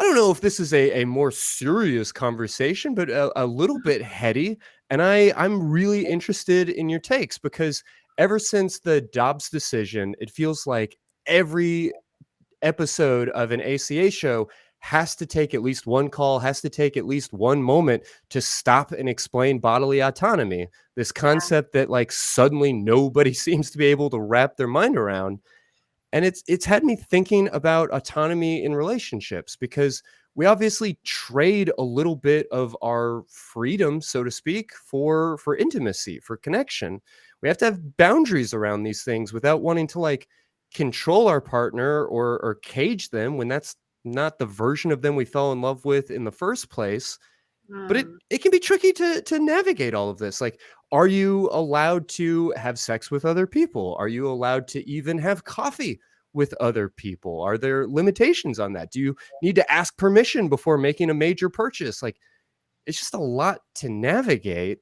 I don't know if this is a more serious conversation, but a little bit heady. And I'm really interested in your takes because ever since the Dobbs decision, it feels like every episode of an ACA show has to take at least one call, has to take at least one moment to stop and explain bodily autonomy. This Yeah. concept that like suddenly nobody seems to be able to wrap their mind around. And it's had me thinking about autonomy in relationships because we obviously trade a little bit of our freedom, so to speak, for intimacy, for connection. We have to have boundaries around these things without wanting to like control our partner or cage them when that's not the version of them we fell in love with in the first place. But Mm. it can be tricky to navigate all of this. Like, are you allowed to have sex with other people? Are you allowed to even have coffee with other people? Are there limitations on that? Do you need to ask permission before making a major purchase? Like, it's just a lot to navigate.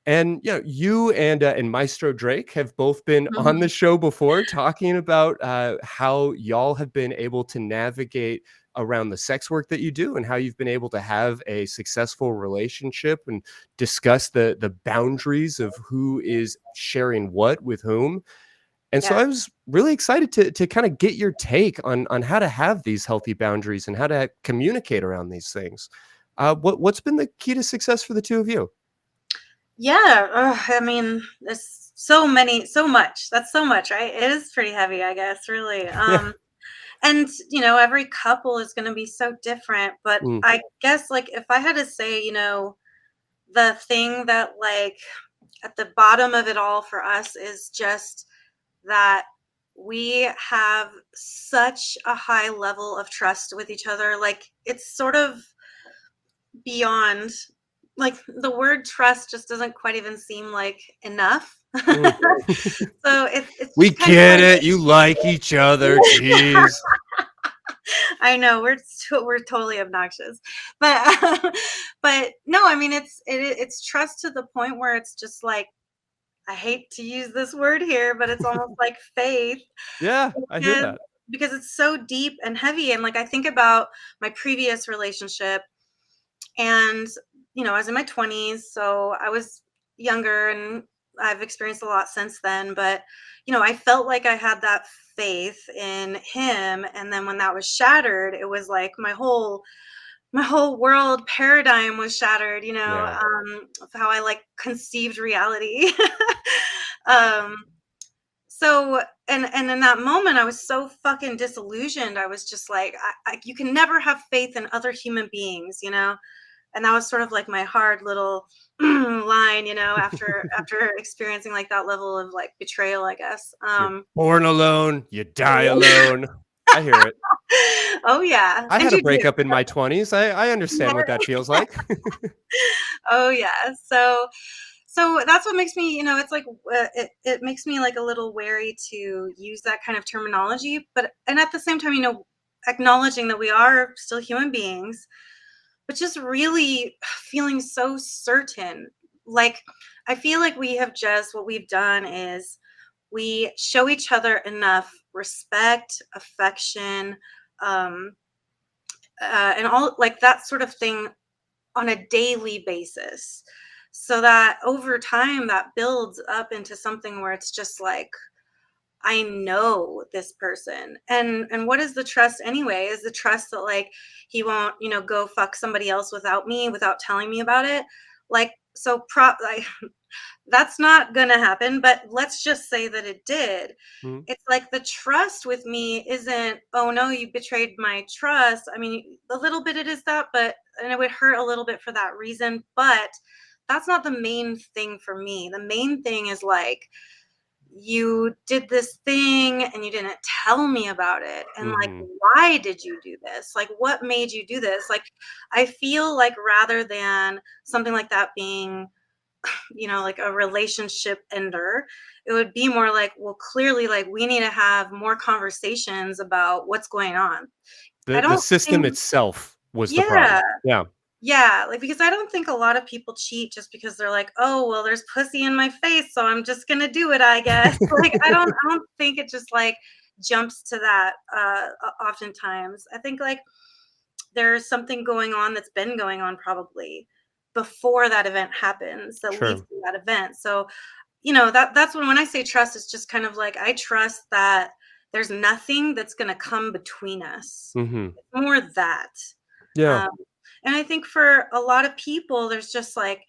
And you and Maestro Drake have both been on the Mhm. show before talking about how y'all have been able to navigate around the sex work that you do and how you've been able to have a successful relationship and discuss the boundaries of who is sharing what with whom. And so Yeah. I was really excited to kind of get your take on how to have these healthy boundaries and how to communicate around these things. What's been the key to success for the two of you? Yeah. I mean, there's so much. That's so much, right? It is pretty heavy, I guess, really. Yeah. And every couple is going to be so different. But Mm, I guess, like, if I had to say, the thing that, like, at the bottom of it all for us is just that we have such a high level of trust with each other. Like, it's sort of beyond, like, the word trust just doesn't quite even seem like enough. mm. So it's We just kind of get like, it. You like each other. Jeez. I know we're totally obnoxious, but but no, I mean it's trust to the point where it's just like, I hate to use this word here, but it's almost like faith, Yeah, I hear because that. because it's so deep and heavy. And like, I think about my previous relationship, and I was in my 20s, so I was younger, and I've experienced a lot since then. But I felt like I had that faith in him, and then when that was shattered, it was like my whole world paradigm was shattered, Yeah. of how I like conceived reality. um so, and in that moment, I was so fucking disillusioned. I was just like, you can never have faith in other human beings, and that was sort of like my hard little line, after experiencing like that level of like betrayal, I guess. You're born alone. You die alone. I hear it. Oh yeah, I and had a you do. breakup in my 20s. I understand what that feels like. Oh yeah. So that's what makes me, it's like, it makes me like a little wary to use that kind of terminology, and at the same time, acknowledging that we are still human beings, but just really feeling so certain. Like, I feel like what we've done is we show each other enough respect, affection, um, and all like that sort of thing on a daily basis, so that over time that builds up into something where it's just like, I know this person. And what is the trust anyway? Is the trust that, like, he won't, go fuck somebody else without me, without telling me about it? Like, so like, that's not gonna happen, but let's just say that it did. Mhm. It's like, the trust with me isn't, oh no, you betrayed my trust. I mean, a little bit it is that, and it would hurt a little bit for that reason, but that's not the main thing for me. The main thing is, like, you did this thing and you didn't tell me about it. And, like, Mhm. why did you do this? Like, what made you do this? Like, I feel like rather than something like that being, like a relationship ender, it would be more like, well, clearly, like, we need to have more conversations about what's going on. I The don't system think, itself was the yeah, problem. Yeah. yeah, like, because I don't think a lot of people cheat just because they're like, "Oh, well, there's pussy in my face, so I'm just gonna do it, I guess." Like, I don't think it just, like, jumps to that, oftentimes. I think, like, there's something going on that's been going on probably before that event happens that leads Sure. to that event. So, that's when I say trust, it's just kind of like I trust that there's nothing that's going to come between us. Mhm. It's more that. Yeah. Um, and I think for a lot of people, there's just like,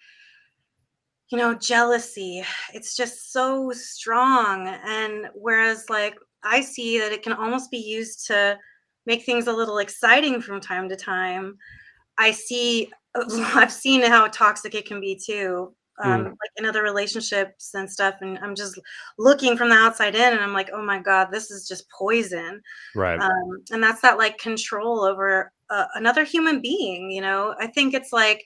jealousy. It's just so strong. And whereas, like, I see that it can almost be used to make things a little exciting from time to time. I see, I've seen how toxic it can be too, Mm. like in other relationships and stuff. And I'm just looking from the outside in, and I'm like, oh my God, this is just poison. Right. And that's that like control over another human being. I think it's like,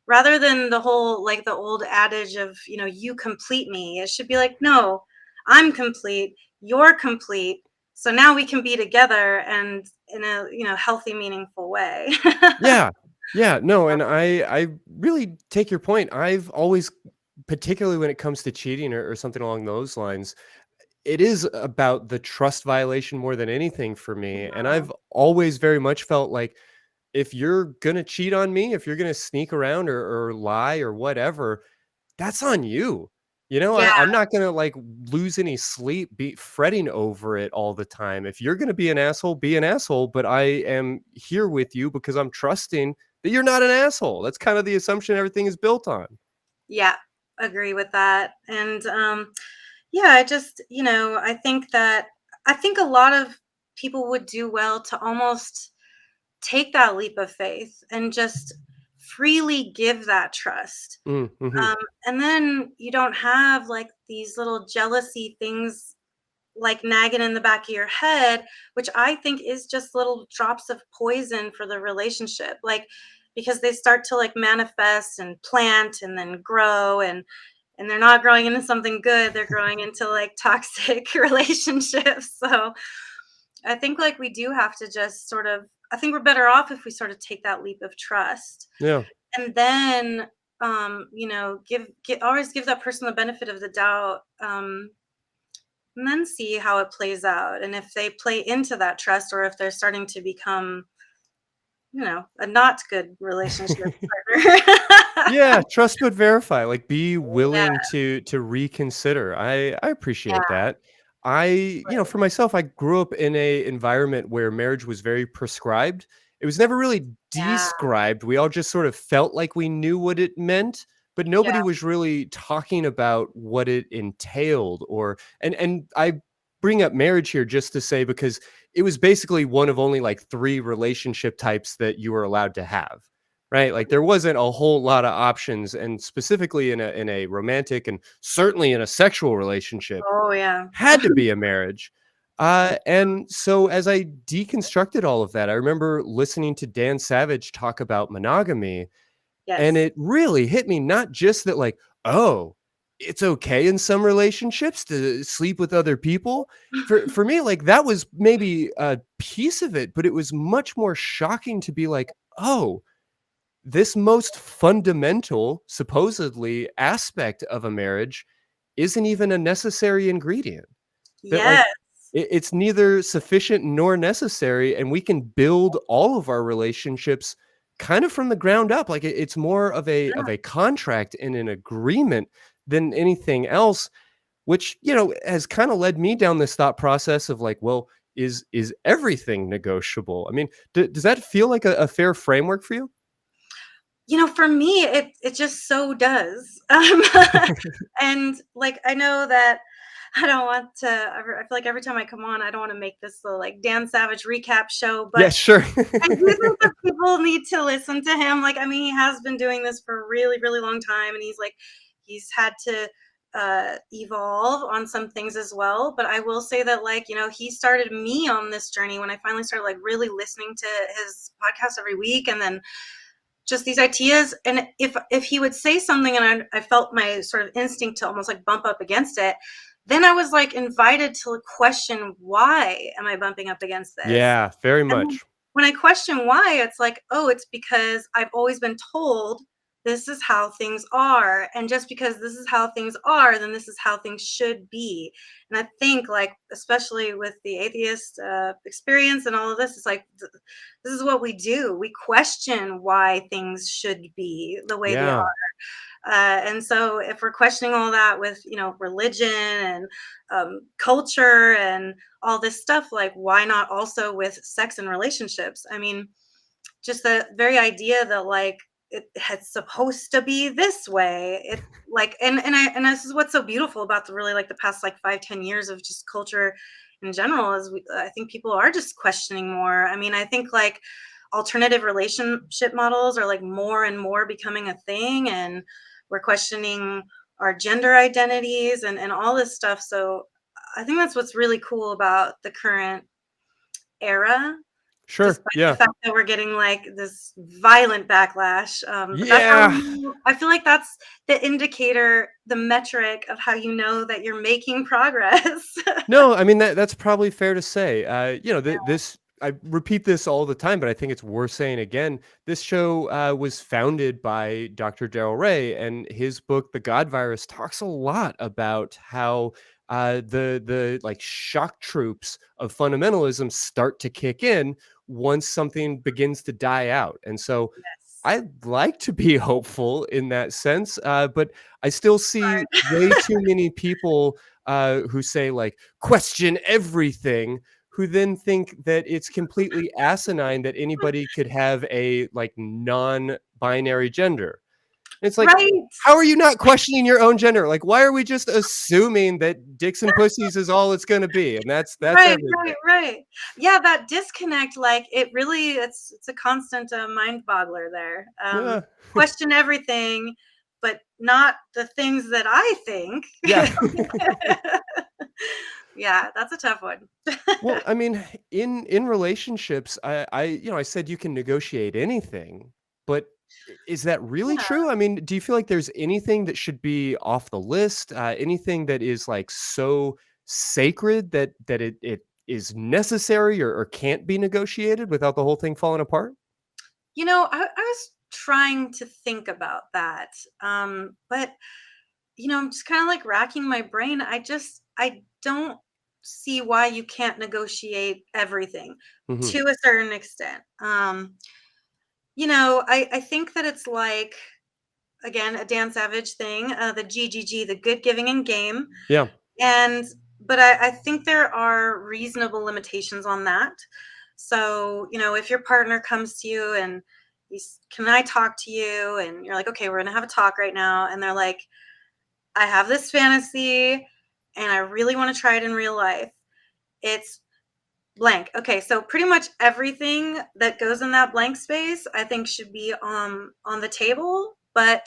rather than the whole like the old adage of, you complete me, it should be like, no, I'm complete, you're complete. So now we can be together and in a, healthy, meaningful way. Yeah. Yeah, no, and I really take your point. I've always, particularly when it comes to cheating or something along those lines, it is about the trust violation more than anything for me, and Mhm. I've always very much felt like if you're gonna cheat on me, if you're gonna sneak around or lie or whatever, that's on you. Yeah, I'm not gonna, like, lose any sleep be fretting over it all the time. If you're gonna be an asshole, but I am here with you because I'm trusting that you're not an asshole. That's kind of the assumption everything is built on. yeah, agree with that. And yeah, I just, I think a lot of people would do well to almost take that leap of faith and just freely give that trust. Mm, mhm. Um, and then you don't have like these little jealousy things like nagging in the back of your head, which I think is just little drops of poison for the relationship. Like, because they start to like manifest and plant and then grow, and they're not growing into something good, they're growing into like toxic relationships. So I think like we do have to just sort of, I think we're better off if we sort of take that leap of trust, Yeah. and then always give that person the benefit of the doubt, and then see how it plays out, and if they play into that trust, or if they're starting to become, a not good relationship partner. Yeah, trust but verify, like, be Yeah, willing to reconsider. I appreciate yeah, that. For myself, I grew up in a environment where marriage was very prescribed. It was never really yeah, described. We all just sort of felt like we knew what it meant, but yeah. nobody was really talking about what it entailed and I bring up marriage here just to say because it was basically one of only, like, 3 relationship types that you were allowed to have. Right? Like there wasn't a whole lot of options, and specifically in a romantic and certainly in a sexual relationship, Oh, yeah. had to be a marriage. And so as I deconstructed all of that, I remember listening to Dan Savage talk about monogamy, and Yes. it really hit me not just that like, oh, it's okay in some relationships to sleep with other people. For me, like that was maybe a piece of it, but it was much more shocking to be like, oh, this most fundamental, supposedly, aspect of a marriage isn't even a necessary ingredient. That, like, Yes. it's neither sufficient nor necessary, and we can build all of our relationships kind of from the ground up. Like, it's more of a contract and an agreement than anything else, which, has kinda led me down this thought process of like, well, is everything negotiable? I mean, does that feel like a fair framework for you? For me, it just so does. And like I know that I don't want to. I feel like every time I come on, I don't want to make this the like Dan Savage recap show, Yeah, but sure. I do think that people need to listen to him. Like, I mean, he has been doing this for a really, really long time, and he's had to evolve on some things as well. But I will say that, like, he started me on this journey when I finally started like really listening to his podcast every week, and then just these ideas. And if he would say something and I felt my sort of instinct to almost like bump up against it, then I was like invited to question, why am I bumping up against this? Yeah, very And much. when I question why, it's like, oh, it's because I've always been told this is how things are, and just because this is how things are, then this is how things should be. And I think, like, especially with the atheist experience and all of this, it's like this is what we do. We question why things should be the way they Yeah. are. And so if we're questioning all that with, religion and culture and all this stuff, like, why not also with sex and relationships? I mean, just the very idea that, like, it's supposed to be this way. It like and this is what's so beautiful about the really, like, the past, like, 5-10 years of just culture in general is I think people are just questioning more. I mean, I think, like, alternative relationship models are, like, more and more becoming a thing, and we're questioning our gender identities and all this stuff. So I think that's what's really cool about the current era, Sure. despite the Yeah. fact that we're getting, like, this violent backlash. But that's how Yeah. I feel like that's the indicator, the metric of how you know that you're making progress. No, I mean that's probably fair to say. This I repeat this all the time, but I think it's worth saying again. This show was founded by Dr. Darrell Ray, and his book, The God Virus, talks a lot about how the like shock troops of fundamentalism start to kick in once something begins to die out. And so Yes. I'd like to be hopeful in that sense, but I still see way too many people who say, like, question everything, who then think that it's completely asinine that anybody could have a, like, non-binary gender. It's like, Right. how are you not questioning your own gender? Like, why are we just assuming that dicks and pussies is all it's gonna be, and that's Right, everything? right, right. Yeah, that disconnect, like, it really it's a constant, mind boggler there. Yeah. Question everything, but not the things that I think. Yeah. Yeah, that's a tough one. Well, I mean, in relationships, I said you can negotiate anything, but is that really Yeah. true? I mean, do you feel like there's anything that should be off the list? Anything that is, like, so sacred that it is necessary or can't be negotiated without the whole thing falling apart? I was trying to think about that, but, I'm just kinda, like, racking my brain. I don't see why you can't negotiate everything Hmm. to a certain extent. I think that it's like, again, a Dan Savage thing, the GGG, the good, giving, and game. Yeah, And but I think there are reasonable limitations on that. So, if your partner comes to you and can I talk to you? And you're like, okay, we're gonna have a talk right now. And they're like, I have this fantasy and I really want to try it in real life. It's blank. Okay, so pretty much everything that goes in that blank space, I think, should be on the table, but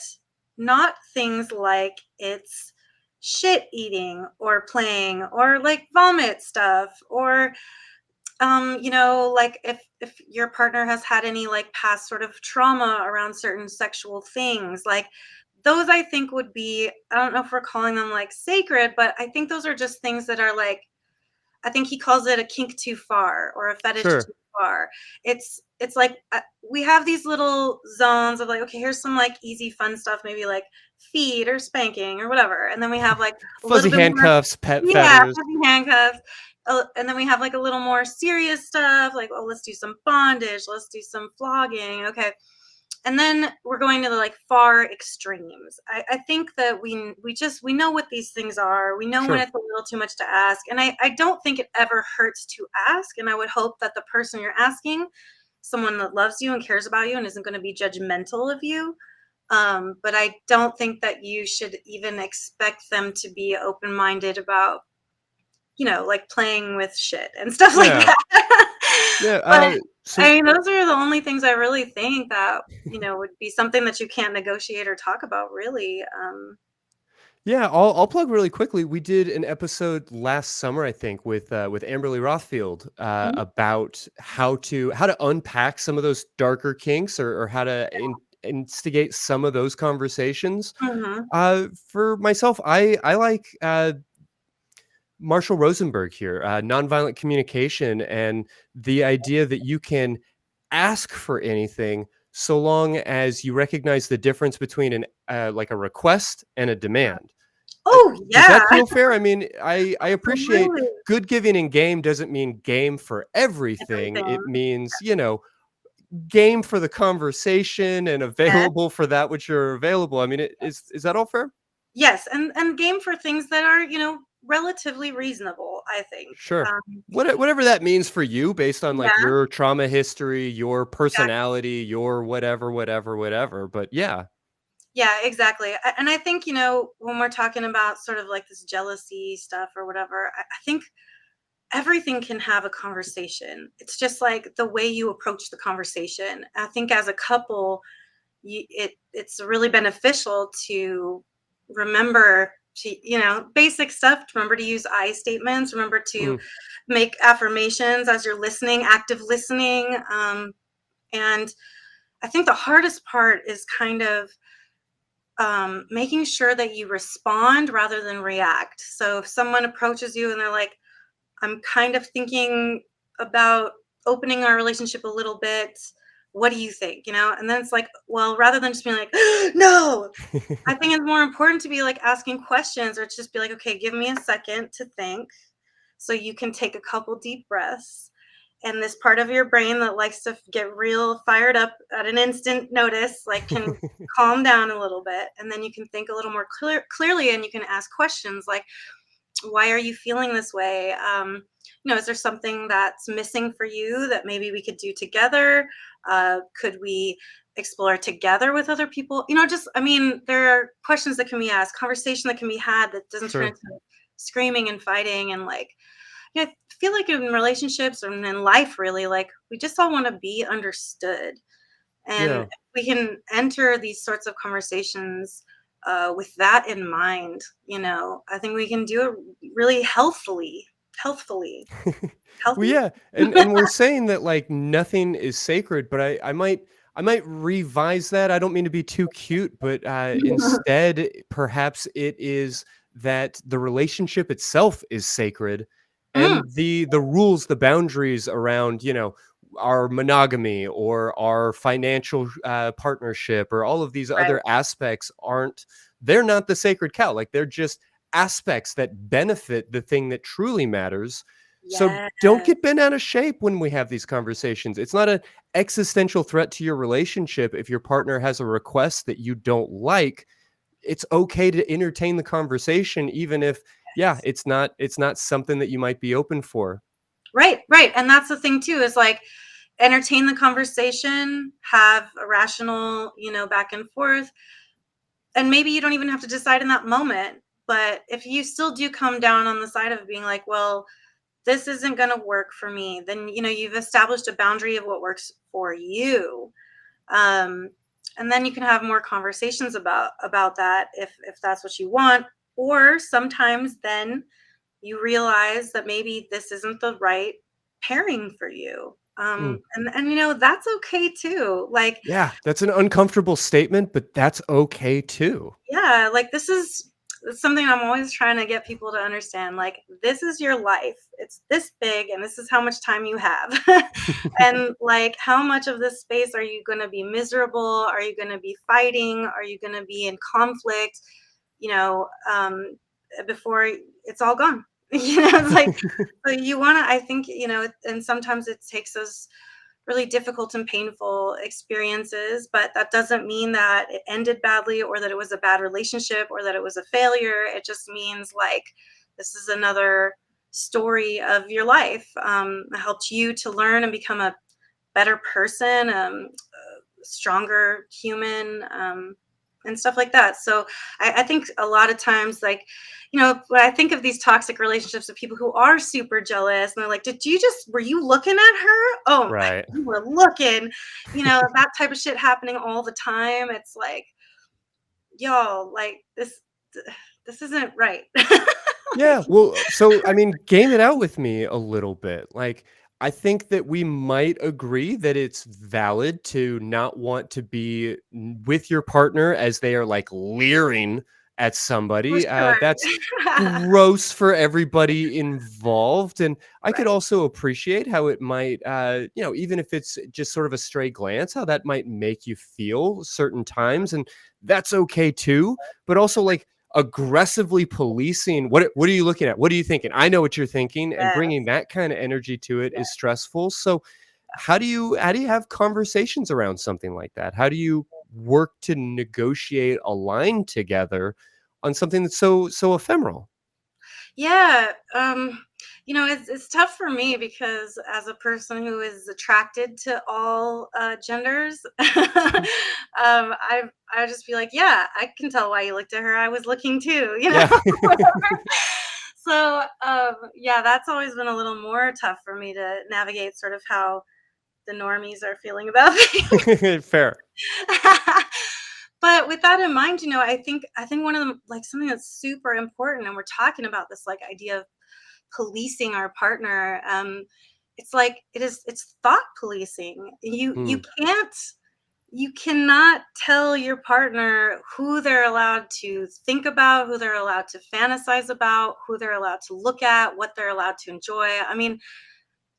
not things like it's shit eating or playing or, like, vomit stuff, or like, if your partner has had any, like, past sort of trauma around certain sexual things, like, those I think would be, I don't know if we're calling them, like, sacred, but I think those are just things that are, like, I think he calls it a kink too far or a fetish sure. too far. It's like, we have these little zones of, like, okay, here's some, like, easy fun stuff, maybe like feed or spanking or whatever, and then we have, like, a little Fuzzy bit more, handcuffs, pet yeah, feathers. heavy handcuffs, and then we have, like, a little more serious stuff, like, oh, let's do some bondage, let's do some flogging, okay, and then we're going to the, like, far extremes. I think that we know what these things are. We know when Sure. it's a little too much to ask, and I don't think it ever hurts to ask. And I would hope that the person you're asking, someone that loves you and cares about you and isn't going to be judgmental of you. But I don't think that you should even expect them to be open minded about, like, playing with shit and stuff like Yeah. that. Yeah. But I So mean, those are the only things I really think that, would be something that you can't negotiate or talk about, really. yeah, I'll plug really quickly. We did an episode last summer, I think, with Amberly Rothfield Mhm, about how to unpack some of those darker kinks, or how to instigate some of those conversations. mhm, For myself, I like Marshall Rosenberg here, nonviolent communication, and the idea that you can ask for anything, so long as you recognize the difference between an like a request and a demand. Uh, Oh, does yeah, that feel fair? I mean, I appreciate absolutely. good giving in game doesn't mean game for everything. Everything. It means, game for the conversation and Yes. available for that which are available. I mean, is that all fair? Yes, and game for things that are, relatively reasonable, I think. Sure. Whatever that means for you based on like Yeah, your trauma history, your exactly. personality, your whatever, whatever, whatever. But yeah, Yeah, exactly. And I think, when we're talking about sort of like this jealousy stuff or whatever, I think everything can have a conversation. It's just like the way you approach the conversation. I think as a couple, it's really beneficial to remember to, basic stuff. Remember to use I statements. Remember to mm, make affirmations as you're listening, active listening. And I think the hardest part is kind of making sure that you respond rather than react. So if someone approaches you and they're like, I'm kind of thinking about opening our relationship a little bit. What do you think? And then it's like, well, rather than just being like, no, I think it's more important to be like asking questions or to just be like, okay, give me a second to think so you can take a couple deep breaths. And this part of your brain that likes to get real fired up at an instant notice, like can calm down a little bit. And then you can think a little more clearly and you can ask questions like, why are you feeling this way? Is there something that's missing for you that maybe we could do together? Could we explore together with other people? I mean, there are questions that can be asked, conversation that can be had that doesn't turn sure. into screaming and fighting and like, I feel like in relationships and in life, really, like we just all want to be understood. And Yeah. if we can enter these sorts of conversations with that in mind, I think we can do it really healthfully, Well, healthy. yeah, and we're saying that like nothing is sacred, but I might revise that. I don't mean to be too cute, but instead, perhaps it is that the relationship itself is sacred, Mm, and the rules, the boundaries around our monogamy or our financial partnership or all of these right. other aspects aren't. They're not the sacred cow. Like they're just aspects that benefit the thing that truly matters, so Yeah. don't get bent out of shape when we have these conversations. It's not an existential threat to your relationship if your partner has a request that you don't like. It's okay to entertain the conversation even if yeah, it's not something that you might be open for. Right, right. And that's the thing too, is like entertain the conversation, have a rational, back and forth. And maybe you don't even have to decide in that moment. But if you still do come down on the side of being like, well, this isn't going to work for me, then you've established a boundary of what works for you. um, and then you can have more conversations about that if that's what you want. Or sometimes then you realize that maybe this isn't the right pairing for you. Mm. And that's okay too. Like, Yeah, that's an uncomfortable statement, but that's okay too. yeah, like this is something I'm always trying to get people to understand. Like, this is your life. It's this big, and this is how much time you have. And like, how much of this space are you going to be miserable? Are you going to be fighting? Are you going to be in conflict? You know, before it's all gone. It's like, so you want to. I think and sometimes it takes us really difficult and painful experiences, but that doesn't mean that it ended badly or that it was a bad relationship or that it was a failure. It just means like this is another story of your life. It helped you to learn and become a better person, stronger human, and stuff like that. So I think a lot of times, like, when I think of these toxic relationships of people who are super jealous and they're like, were you looking at her? Oh, Right. you were looking, that type of shit happening all the time. It's like, y'all, like this isn't right. Yeah, well, so I mean, game it out with me a little bit. Like, I think that we might agree that it's valid to not want to be with your partner as they are like leering at For somebody. That's sure. gross for everybody involved. And I could Right. also appreciate how it might, even if it's just sort of a stray glance, how that might make you feel certain Mhm. times. And that's okay too. But also, like, aggressively policing what are you looking at? What are you thinking? I know what you're thinking, and bringing Yes. that kind of energy to it Yeah. is stressful. So how do you have conversations around something like that? How do you work to negotiate a line together on something that's so ephemeral? Yeah, it's tough for me because as a person who is attracted to all genders, Mhm. I just be like, yeah, I can tell why you looked at her. I was looking too, Yeah. So, yeah, that's always been a little more tough for me to navigate, sort of how the normies are feeling about things. Fair. But with that in mind, I think one of them, like, something that's super important, and we're talking about this, like, idea of policing our partner. It's like it's thought policing. You Mm, can't you cannot tell your partner who they're allowed to think about, who they're allowed to fantasize about, who they're allowed to look at, what they're allowed to enjoy. I mean,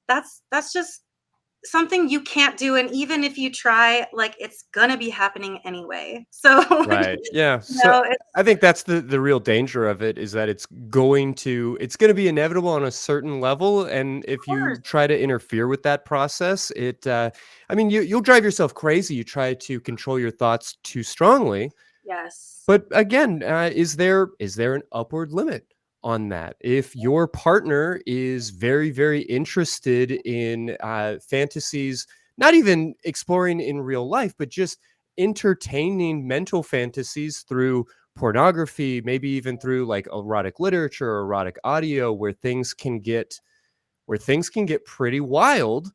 that's just something you can't do, and even if you try, like, it's gonna be happening anyway. So, right. Yeah. So it's I think that's the real danger of it, is that it's going to be inevitable on a certain level, and of if you course. try to interfere with that process, I mean, you'll drive yourself crazy. You try to control your thoughts too strongly. Yes. But again, is there an upward limit on that? If your partner is very, very interested in fantasies, not even exploring in real life, but just entertaining mental fantasies through pornography, maybe even through like erotic literature or erotic audio, where things can get pretty wild,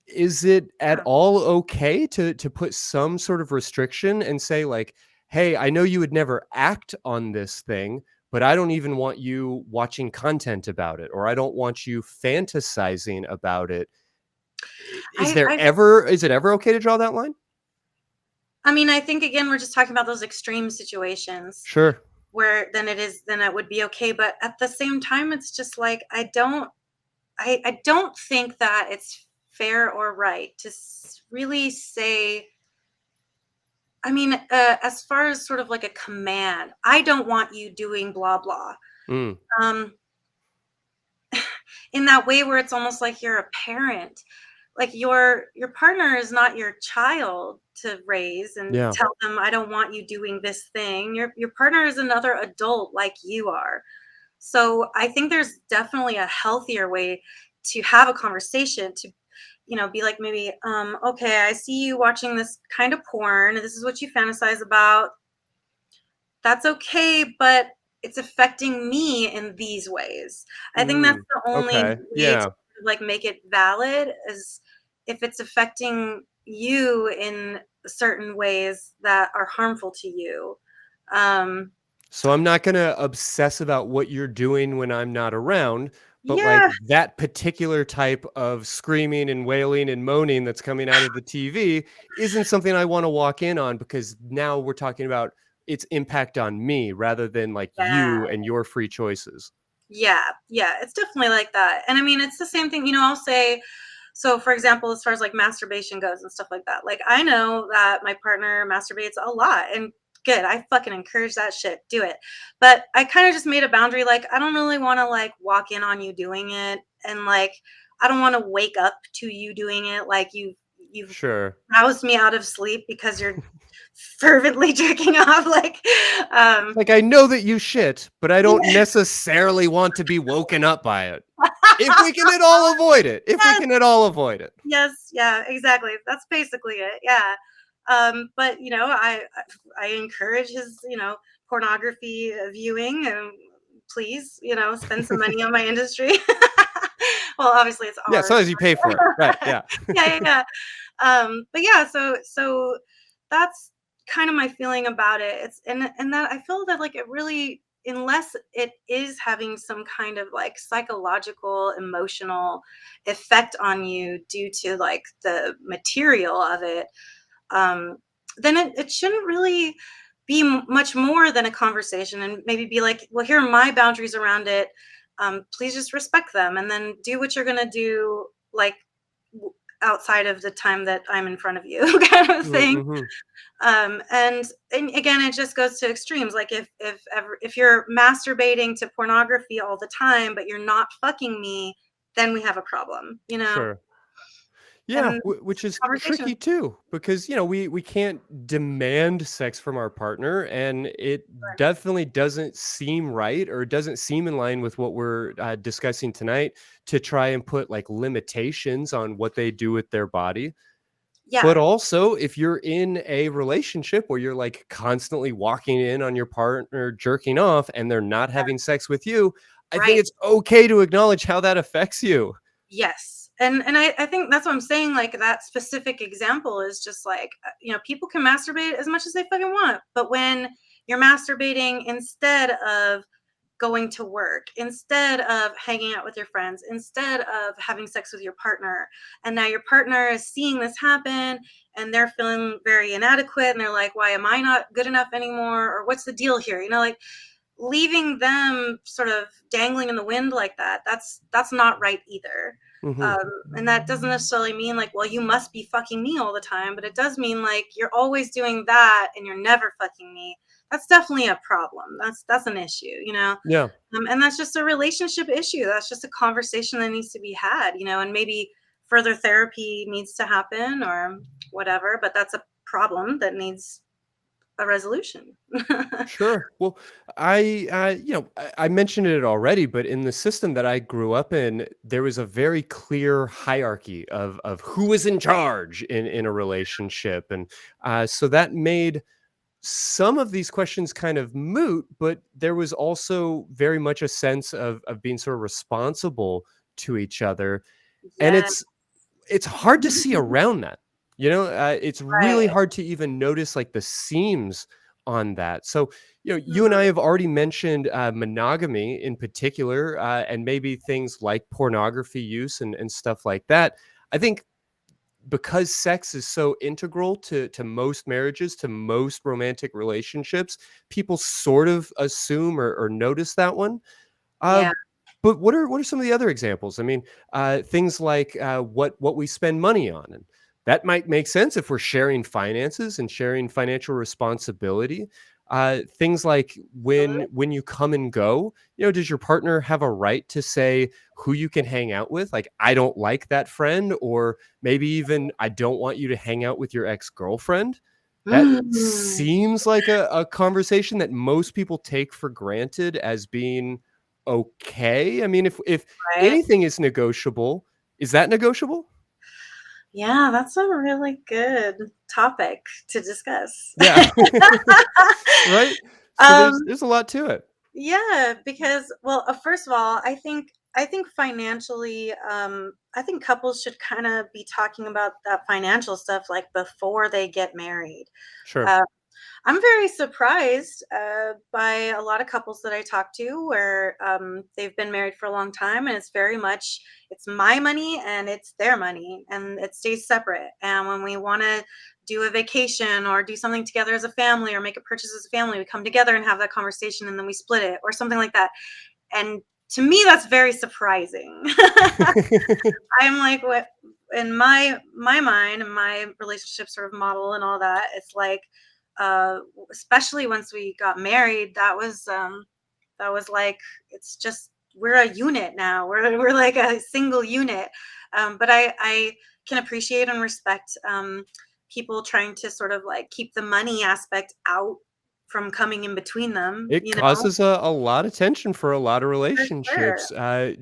is it at Yeah. all okay to put some sort of restriction and say, like, "Hey, I know you would never act on this thing, but I don't even want you watching content about it, or I don't want you fantasizing about it." I I Is it ever okay to draw that line? I mean, I think, again, we're just talking about those extreme situations Sure. where then it would be okay, but at the same time, it's just like, I don't think that it's fair or right to really say. I mean, as far as sort of like a command, I don't want you doing blah blah. Mm, Um, in that way where it's almost like you're a parent. Like, your partner is not your child to raise and yeah. tell them, I don't want you doing this thing. Your partner is another adult like you are. So I think there's definitely a healthier way to have a conversation, to be like, maybe, okay, I see you watching this kind of porn. This is what you fantasize about. That's okay, but it's affecting me in these ways. I think that's Mm, the only okay. way to, Yeah. like, make it valid, is if it's affecting you in certain ways that are harmful to you. Um, So I'm not gonna obsess about what you're doing when I'm not around, but, like, yeah, that particular type of screaming and wailing and moaning that's coming out of the TV isn't something I wanna walk in on, because now we're talking about its impact on me rather than, like, yeah, you and your free choices. yeah, yeah. It's definitely like that. And I mean, it's the same thing. I'll say, so, for example, as far as like masturbation goes and stuff like that, like, I know that my partner masturbates a lot, and good, I fucking encourage that shit. Do it. But I kind of just made a boundary. Like, I don't really want to, like, walk in on you doing it. And, like, I don't want to wake up to you doing it. Like, you've Sure. roused me out of sleep because you're fervently jerking off. Like, um, Like, I know that you shit, but I don't yeah. necessarily want to be woken up by it. If we can at all avoid it. If we Yes. can at all avoid it. Yes, yeah, exactly. That's basically it. Yeah. But I encourage his, pornography viewing, and please, spend some money on my industry. Well, obviously it's Yeah, ours. sometimes you pay for it. Right, yeah. Yeah, yeah, yeah. But yeah, so that's kind of my feeling about it. It's and that I feel that, like, it really, unless it is having some kind of, like, psychological, emotional effect on you due to, like, the material of it, um, then it shouldn't really. be much more than a conversation, and maybe be like, well, here are my boundaries around it. Please just respect them, and then do what you're going to do, like outside of the time that I'm in front of you, kind of thing. Mm-hmm. And again, it just goes to extremes. Like if you're masturbating to pornography all the time, but you're not fucking me, then we have a problem, Sure. Yeah, and which is conversation. tricky too, because we can't demand sex from our partner, and it definitely doesn't seem right, or doesn't seem in line with what we're discussing tonight, to try and put like limitations on what they do with their body. But Yeah, also, if you're in a relationship where you're like constantly walking in on your partner jerking off and they're not having sex with you, I think right. it's okay to acknowledge how that affects you. Yes. And I think that's what I'm saying. Like that specific example is just like, people can masturbate as much as they fucking want. But when you're masturbating instead of going to work, instead of hanging out with your friends, instead of having sex with your partner, and now your partner is seeing this happen and they're feeling very inadequate and they're like, why am I not good enough anymore? Or what's the deal here? Like leaving them sort of dangling in the wind like that, that's not right either. Hmm. um, and that doesn't necessarily mean like, well, you must be fucking me all the time, but it does mean like you're always doing that and you're never fucking me. That's definitely a problem. That's an issue. Yeah. And that's just a relationship issue. That's just a conversation that needs to be had, and maybe further therapy needs to happen or whatever, but that's a problem that needs a resolution. Sure. Well, I mentioned it already, but in the system that I grew up in, there was a very clear hierarchy of who was in charge in a relationship, and so that made some of these questions kind of moot. But there was also very much a sense of being sort of responsible to each other, and Yeah. it's hard to see around that. It's really Right. hard to even notice like the seams on that. So, you and I Mhm. have already mentioned monogamy in particular, and maybe things like pornography use and stuff like that. I think because sex is so integral to most marriages, to most romantic relationships, people sort of assume or notice that one. Uh, Yeah. but what are some of the other examples? I mean, things like what we spend money on, and that might make sense if we're sharing finances and sharing financial responsibility. Things like Mhm. when you come and go, does your partner have a right to say who you can hang out with? Like, I don't like that friend, or maybe even I don't want you to hang out with your ex girlfriend. That Mm. seems like a conversation that most people take for granted as being okay. I mean, if Right. anything is negotiable, is that negotiable? Yeah, that's a really good topic to discuss. Yeah. Right? So Um, there's a lot to it. yeah, because well, first of all, I think financially, I think couples should kind of be talking about that financial stuff like before they get married. Sure. Uh, I'm very surprised by a lot of couples that I talk to where they've been married for a long time, and it's very much it's my money and it's their money, and it stays separate. And when we want to do a vacation or do something together as a family or make a purchase as a family, we come together and have that conversation, and then we split it or something like that. And to me, that's very surprising. I'm like, what in my mind and my relationship sort of model and all that, it's like uh especially once we got married, that was like it's just we're a unit now. We're like a single unit. But I can appreciate and respect people trying to sort of like keep the money aspect out from coming in between them, It causes a lot of tension for a lot of for sure. relationships,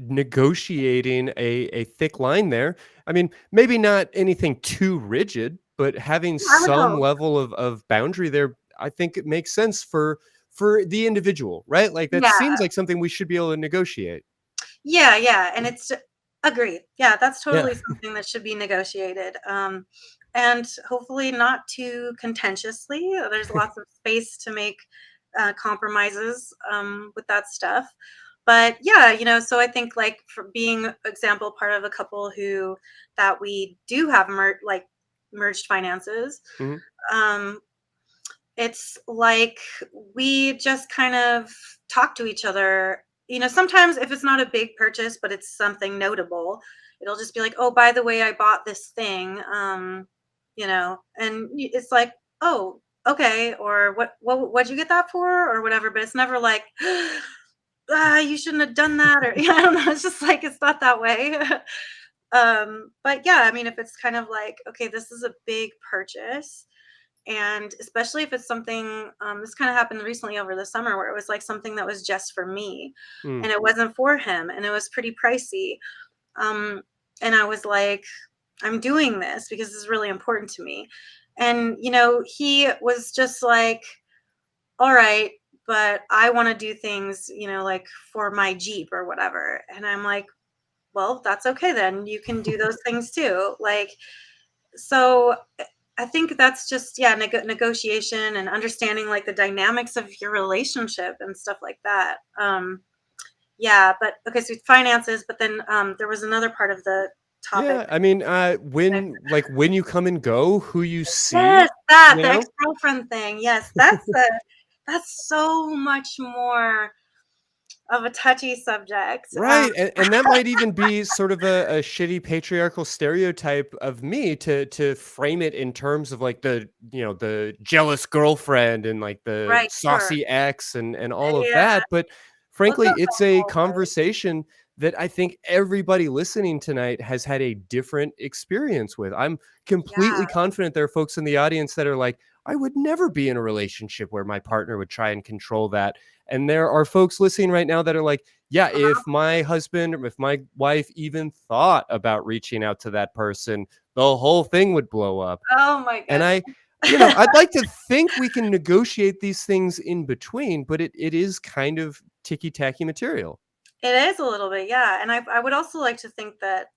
negotiating a thick line there. I mean, maybe not anything too rigid, but having I would some hope. level of boundary there, I think it makes sense for the individual, right? Like, that Yeah. seems like something we should be able to negotiate. Yeah, yeah, and it's agreed. Yeah, that's Yeah. totally something that should be negotiated, and hopefully not too contentiously. There's lots of space to make compromises with that stuff. But yeah, so I think like for being example part of a couple who that we do have merged finances. Mhm. Um, it's like we just kind of talk to each other. Sometimes if it's not a big purchase, but it's something notable, it'll just be like, "Oh, by the way, I bought this thing." And it's like, "Oh, okay," or what'd you get that for, or whatever. But it's never like, you shouldn't have done that, or I don't know. It's just like it's not that way. But yeah, I mean, if it's kind of like, okay, this is a big purchase, and especially if it's something, this kind of happened recently over the summer where it was like something that was just for me, Mm. and it wasn't for him, and it was pretty pricey. Um, and I was like, I'm doing this because this is really important to me. And, he was just like, all right, but I want to do things, like for my Jeep or whatever. And I'm like, well, that's okay then. You can do those things too. Like, so I think that's just, yeah, negotiation and understanding like the dynamics of your relationship and stuff like that. Yeah, but okay, so finances, but then there was another part of the topic. Yeah, I mean, when you come and go, who you see, Yes, that you the know? ex-girlfriend thing. Yes, that's so much more of a touchy subject. Right, and that might even be sort of a shitty patriarchal stereotype of me to frame it in terms of, like, the jealous girlfriend and, like, the Right, sure. saucy ex and all of Yeah, that, but let's frankly, not it's go a all there. conversation that I think everybody listening tonight has had a different experience with. I'm completely Yeah, confident there are folks in the audience that are like, "I would never be in a relationship where my partner would try and control that," and there are folks listening right now that are like, yeah, if uh-huh. my husband or if my wife even thought about reaching out to that person, the whole thing would blow up. Oh my And goodness. I'd like to think we can negotiate these things in between, but it is kind of ticky-tacky material. It is a little bit, yeah, and I would also like to think that,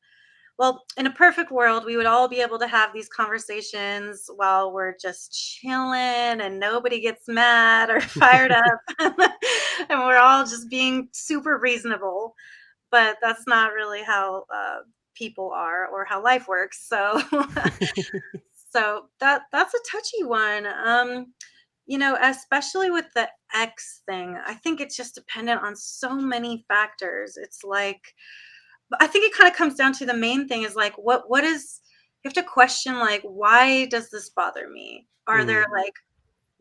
well, in a perfect world, we would all be able to have these conversations while we're just chilling and nobody gets mad or fired up, and we're all just being super reasonable, but that's not really how, people are or how life works, so so that's a touchy one. Especially with the X thing, I think it's just dependent on so many factors. It's like, but I think it kind of comes down to the main thing is like, what is, you have to question, like, why does this bother me? Are there Mm, like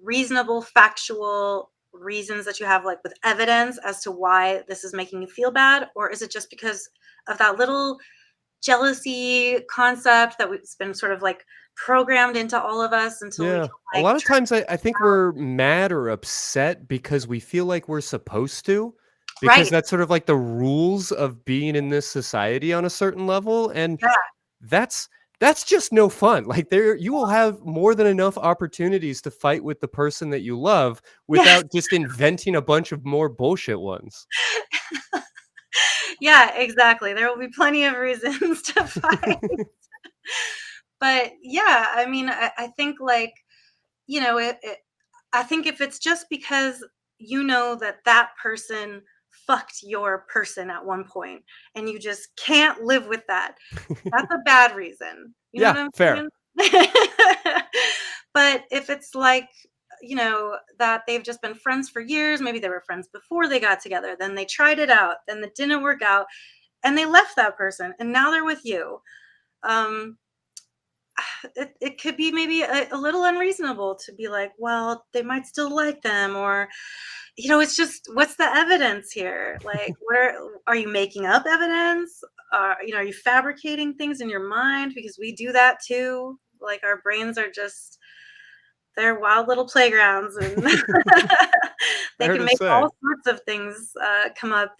reasonable factual reasons that you have, like with evidence as to why this is making you feel bad, or is it just because of that little jealousy concept that it's been sort of like programmed into all of us until we yeah. can A like lot of times I think we're mad or upset because we feel like we're supposed to, because right. that's sort of like the rules of being in this society on a certain level, and Yeah. That's that's just no fun. Like, there you will have more than enough opportunities to fight with the person that you love Yes. without just inventing a bunch of more bullshit ones. Yeah, exactly. There will be plenty of reasons to fight. But yeah, I mean, I think like, I think if it's just because that that person fucked your person at one point and you just can't live with that, that's a bad reason. You know what Yeah, I'm fair. saying? But if it's like, that they've just been friends for years, maybe they were friends before they got together, then they tried it out, then it didn't work out, and they left that person, and now they're with you. Um, it could be maybe a little unreasonable to be like, well, they might still like them, or it's just, what's the evidence here? Like, where are you making up evidence? Are you fabricating things in your mind? Because we do that too. Like, our brains are just, they're wild little playgrounds, and they Fair can to make say. all sorts of things come up.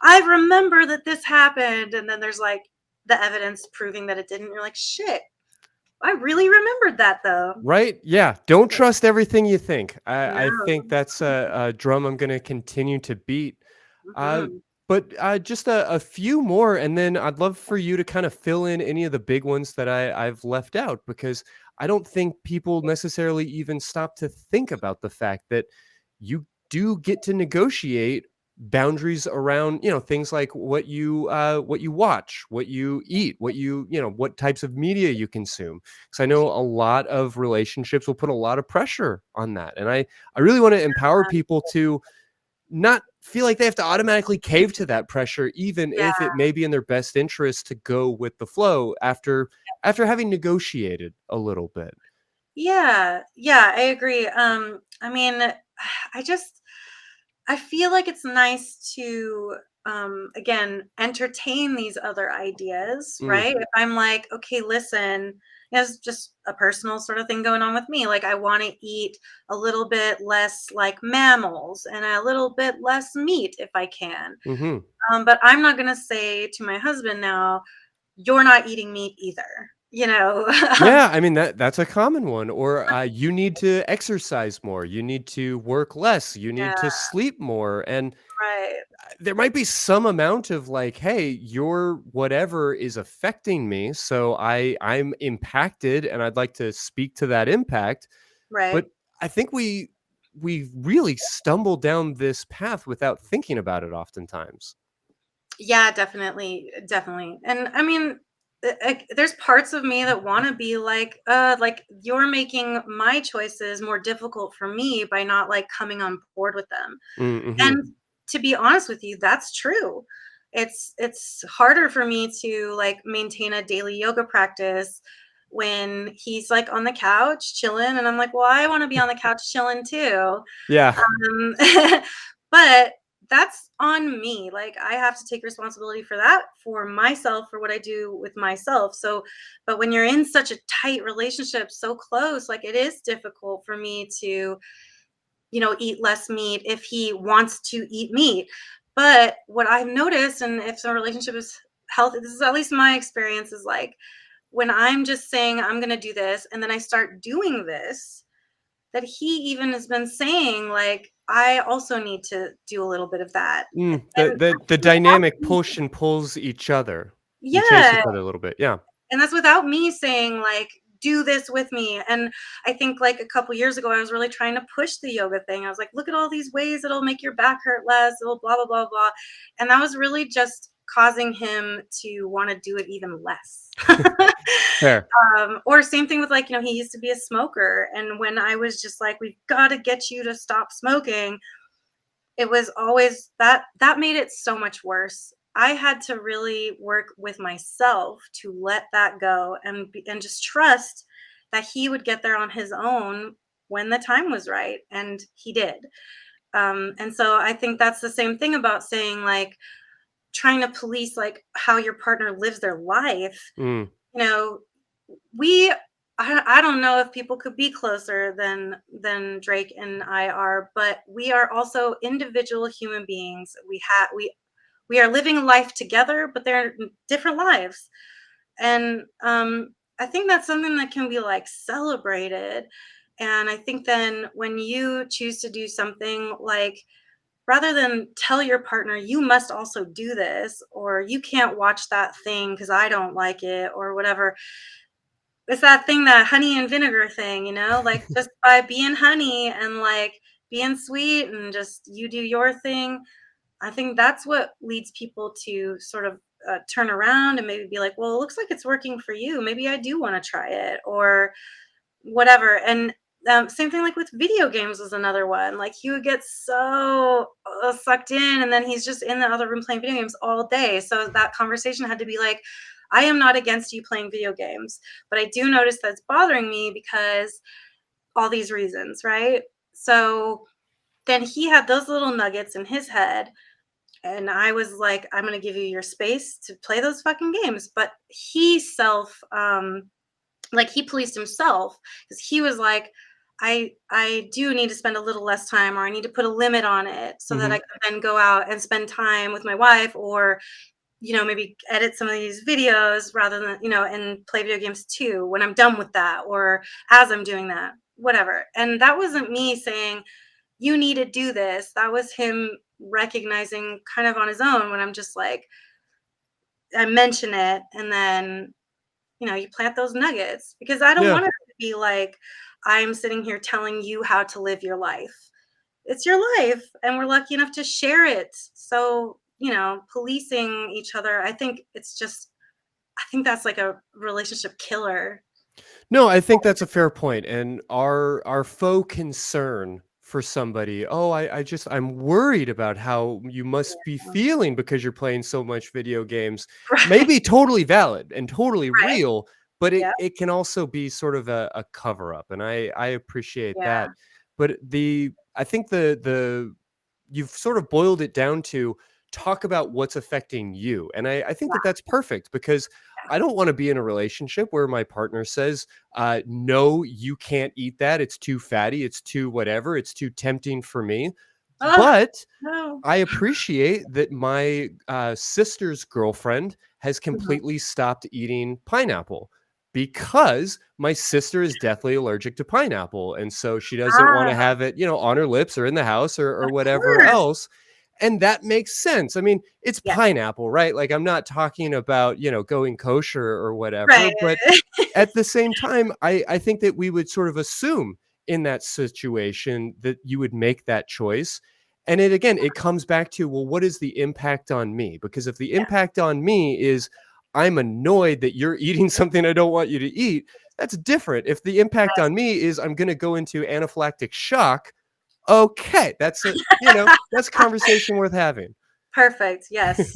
I remember that this happened, and then there's like the evidence proving that it didn't. You're like, shit, I really remembered that though. Right? Yeah, don't trust everything you think. I think No. that's a drum I'm gonna continue to beat. Uh, Mhm. but just a few more, and then I'd love for you to kind of fill in any of the big ones that I've left out, because I don't think people necessarily even stop to think about the fact that you do get to negotiate boundaries around, things like what you watch, what you eat, what types of media you consume. Because I know a lot of relationships will put a lot of pressure on that. And I really want to empower people to not feel like they have to automatically cave to that pressure, even Yeah. if it may be in their best interest to go with the flow after having negotiated a little bit. Yeah. Yeah, I agree. I mean, I just I feel like it's nice to again entertain these other ideas, Mm, right? If I'm like, okay, listen, it's just a personal sort of thing going on with me. Like I want to eat a little bit less like mammals and a little bit less meat if I can. mhm. But I'm not gonna say to my husband now, you're not eating meat either, you know? um, Yeah, I mean, that's a common one. Or, you need to exercise more, you need to work less, you need to yeah, sleep more, and right, there might be some amount of like, "Hey, your whatever is affecting me, so I'm impacted, and I'd like to speak to that impact." right. But I think we really stumble down this path without thinking about it oftentimes. Yeah, definitely, definitely. And I mean, there's parts of me that want to be like you're making my choices more difficult for me by not like coming on board with them. Mm, mhm. And to be honest with you, that's true. It's harder for me to like maintain a daily yoga practice when he's like on the couch chilling and I'm like, "Well, I want to be on the couch chilling too." Yeah. Um, but that's on me. Like I have to take responsibility for that for myself, for what I do with myself. So, but when you're in such a tight relationship, so close, like it is difficult for me to, eat less meat if he wants to eat meat. But what I've noticed, and if the relationship is healthy, this is at least my experience, is like when I'm just saying I'm going to do this and then I start doing this, that he even has been saying like I also need to do a little bit of that. Mm, the And the the without dynamic me, push and pulls each other. You chase each yeah, other a little bit, yeah. and that's without me saying like do this with me. And I think like a couple years ago I was really trying to push the yoga thing. I was like, look at all these ways it'll make your back hurt less, it'll blah blah blah blah. And that was really just causing him to want to do it even less. Fair. Or same thing with like, he used to be a smoker. And when I was just like, we've got to get you to stop smoking, it was always that made it so much worse. I had to really work with myself to let that go and just trust that he would get there on his own when the time was right, and he did. And so I think that's the same thing about saying like trying to police like how your partner lives their life. Mm, You know, we I don't know if people could be closer than Drake and I are, but we are also individual human beings. We are living life together, but they're different lives. And I think that's something that can be like celebrated. And I think then when you choose to do something like rather than tell your partner you must also do this or you can't watch that thing because I don't like it or whatever, it's that thing, that honey and vinegar thing, like just by being honey and like being sweet and just you do your thing. I think that's what leads people to sort of turn around and maybe be like, well, it looks like it's working for you. Maybe I do want to try it or whatever. And same thing like with video games was another one. Like he would get so sucked in, and then he's just in the other room playing video games all day. So that conversation had to be like, I am not against you playing video games, but I do notice that's bothering me because all these reasons, right? So then he had those little nuggets in his head. And I was like, I'm going to give you your space to play those fucking games. But like he policed himself because he was like, I do need to spend a little less time, or I need to put a limit on it so that I mhm. can then go out and spend time with my wife, or maybe edit some of these videos rather than and play video games too when I'm done with that, or as I'm doing that, whatever. And that wasn't me saying you need to do this. That was him recognizing kind of on his own when I'm just like, I mention it, and then you plant those nuggets because I don't Yeah. want it to be like I'm sitting here telling you how to live your life. it's your life, and we're lucky enough to share it. So, policing each other, I think that's like a relationship killer. No, I think that's a fair point, and our faux concern for somebody, "Oh, I'm worried about how you must be Yeah. feeling because you're playing so much video games," may Right. be totally valid and totally Right. real, but it Yeah. it can also be sort of a cover up, and I appreciate that. Yeah. But I think the you've sort of boiled it down to talk about what's affecting you. And I think that Yeah. that's perfect because I don't want to be in a relationship where my partner says, no, you can't eat that. It's too fatty. It's too whatever. It's too tempting for me. Oh, But no. I appreciate that my sister's girlfriend has Mhm. completely stopped eating pineapple because my sister is deathly allergic to pineapple. And so she doesn't want to Ah, have it, on her lips or in the house or of whatever course. else. And that makes sense. I mean, it's Yeah. pineapple, right? Like, I'm not talking about, going kosher or whatever, Right. but at the same time, I think that we would sort of assume in that situation that you would make that choice. And it comes back to, well, what is the impact on me? Because if the Yeah. impact on me is I'm annoyed that you're eating something I don't want you to eat, that's different. If the impact on me is I'm going to go into anaphylactic shock, okay, that's a conversation worth having. Perfect. Yes.